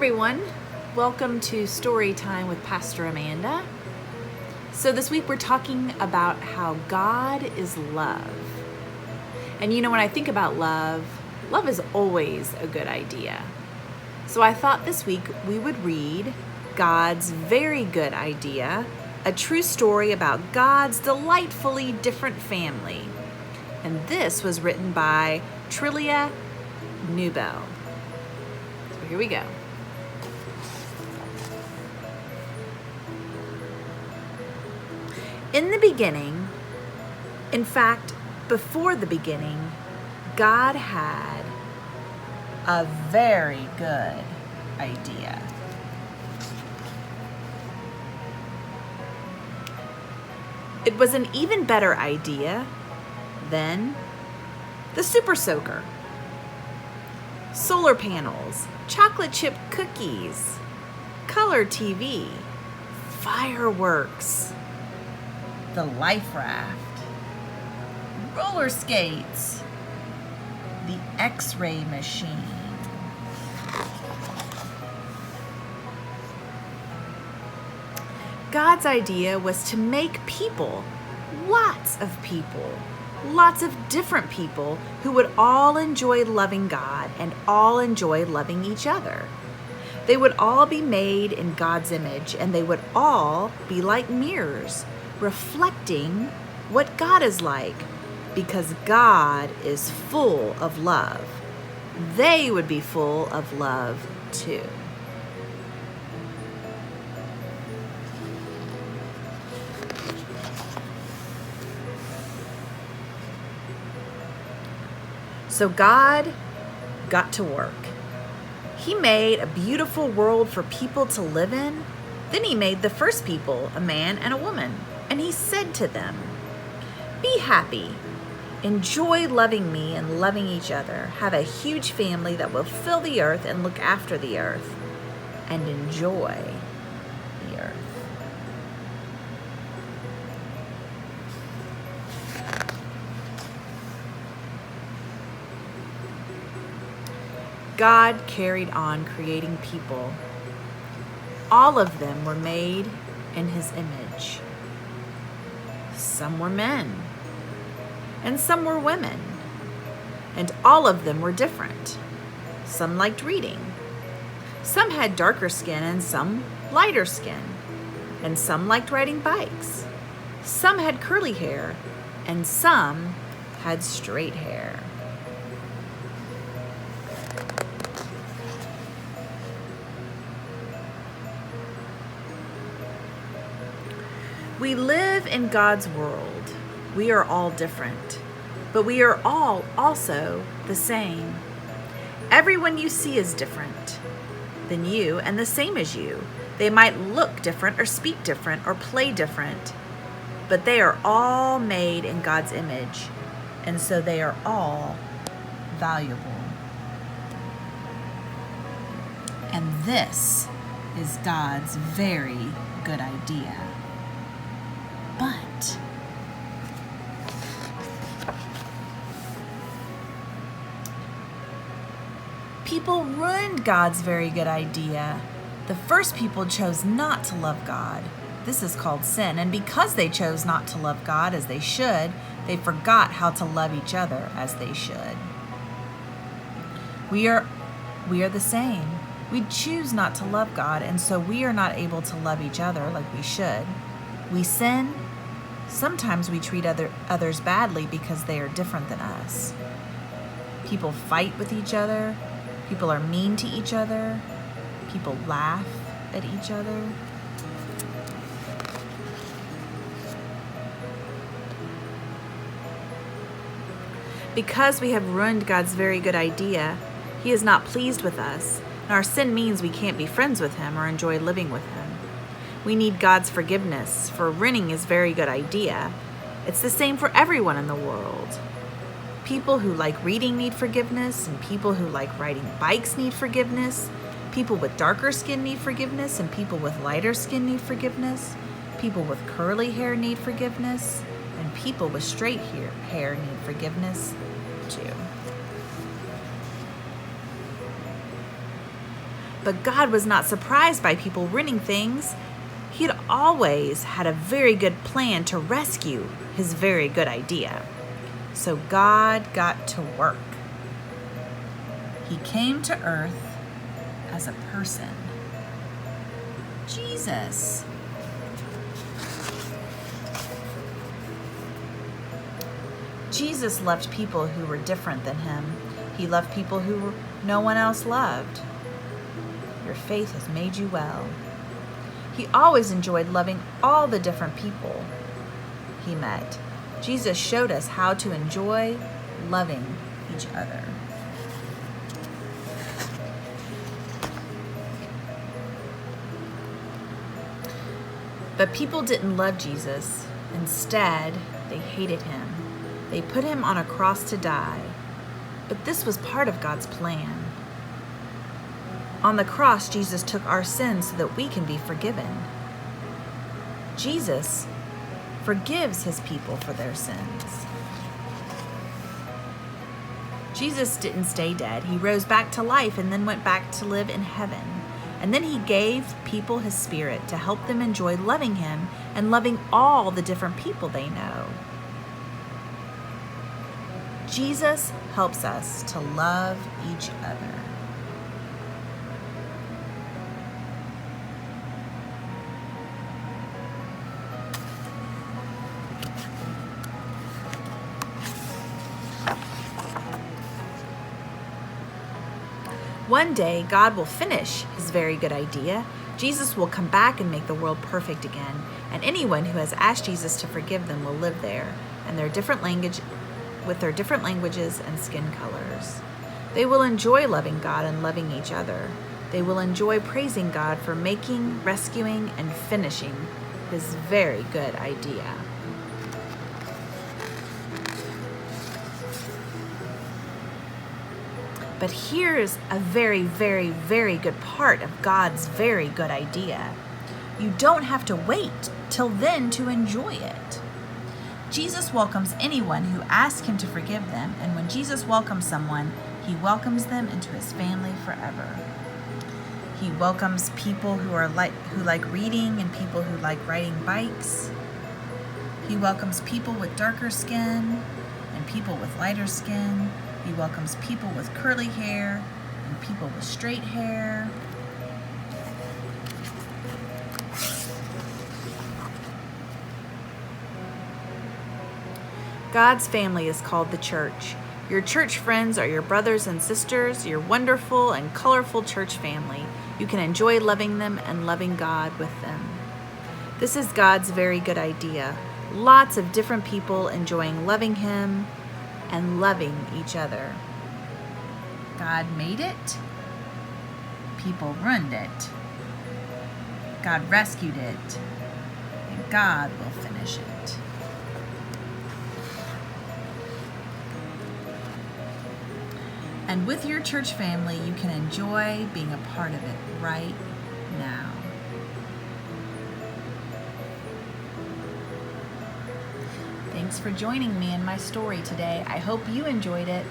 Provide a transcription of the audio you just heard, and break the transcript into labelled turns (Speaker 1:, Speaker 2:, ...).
Speaker 1: everyone. Welcome to Story Time with Pastor Amanda. So this week we're talking about how God is love. And you know, when I think about love is always a good idea. So I thought this week we would read God's Very Good Idea, a true story about God's delightfully different family. And this was written by Trillia, Newbell. So here we go. In the beginning, in fact, before the beginning, God had a very good idea. It was an even better idea than the Super Soaker, solar panels, chocolate chip cookies, color TV, fireworks, the life raft, roller skates, the X-ray machine. God's idea was to make people, lots of different people who would all enjoy loving God and all enjoy loving each other. They would all be made in God's image, and they would all be like mirrors, reflecting what God is like, because God is full of love. They would be full of love too. So God got to work. He made a beautiful world for people to live in. Then he made the first people, a man and a woman. And he said to them, "Be happy. Enjoy loving me and loving each other. Have a huge family that will fill the earth and look after the earth and enjoy the earth." God carried on creating people. All of them were made in his image. Some were men, and some were women, and all of them were different. Some liked reading. Some had darker skin and some lighter skin, and some liked riding bikes. Some had curly hair, and some had straight hair. We live in God's world. We are all different, but we are all also the same. Everyone you see is different than you and the same as you. They might look different or speak different or play different, but they are all made in God's image, and so they are all valuable. And this is God's very good idea. But people ruined God's very good idea. The first people chose not to love God. This is called sin. And because they chose not to love God as they should, they forgot how to love each other as they should. We are the same. We choose not to love God, and so we are not able to love each other like we should. We sin. Sometimes we treat others badly because they are different than us. People fight with each other. People are mean to each other. People laugh at each other. Because we have ruined God's very good idea, he is not pleased with us, and our sin means we can't be friends with him or enjoy living with him. We need God's forgiveness, for ruining his very good idea. It's the same for everyone in the world. People who like reading need forgiveness, and people who like riding bikes need forgiveness. People with darker skin need forgiveness, and people with lighter skin need forgiveness. People with curly hair need forgiveness, and people with straight hair need forgiveness too. But God was not surprised by people ruining things. He had always had a very good plan to rescue his very good idea. So God got to work. He came to earth as a person. Jesus. Jesus loved people who were different than him. He loved people who no one else loved. Your faith has made you well. He always enjoyed loving all the different people he met. Jesus showed us how to enjoy loving each other. But people didn't love Jesus. Instead, they hated him. They put him on a cross to die. But this was part of God's plan. On the cross, Jesus took our sins so that we can be forgiven. Jesus forgives his people for their sins. Jesus didn't stay dead. He rose back to life and then went back to live in heaven. And then he gave people his Spirit to help them enjoy loving him and loving all the different people they know. Jesus helps us to love each other. One day, God will finish his very good idea. Jesus will come back and make the world perfect again, and anyone who has asked Jesus to forgive them will live there, and with their different languages and skin colors. They will enjoy loving God and loving each other. They will enjoy praising God for making, rescuing, and finishing his very good idea. But here's a very, very, very good part of God's very good idea. You don't have to wait till then to enjoy it. Jesus welcomes anyone who asks him to forgive them, and when Jesus welcomes someone, he welcomes them into his family forever. He welcomes people who like reading and people who like riding bikes. He welcomes people with darker skin and people with lighter skin. He welcomes people with curly hair and people with straight hair. God's family is called the church. Your church friends are your brothers and sisters, your wonderful and colorful church family. You can enjoy loving them and loving God with them. This is God's very good idea. Lots of different people enjoying loving him and loving each other. God made it. People ruined it. God rescued it. And God will finish it. And with your church family, you can enjoy being a part of it right now. Thanks for joining me in my story today. I hope you enjoyed it.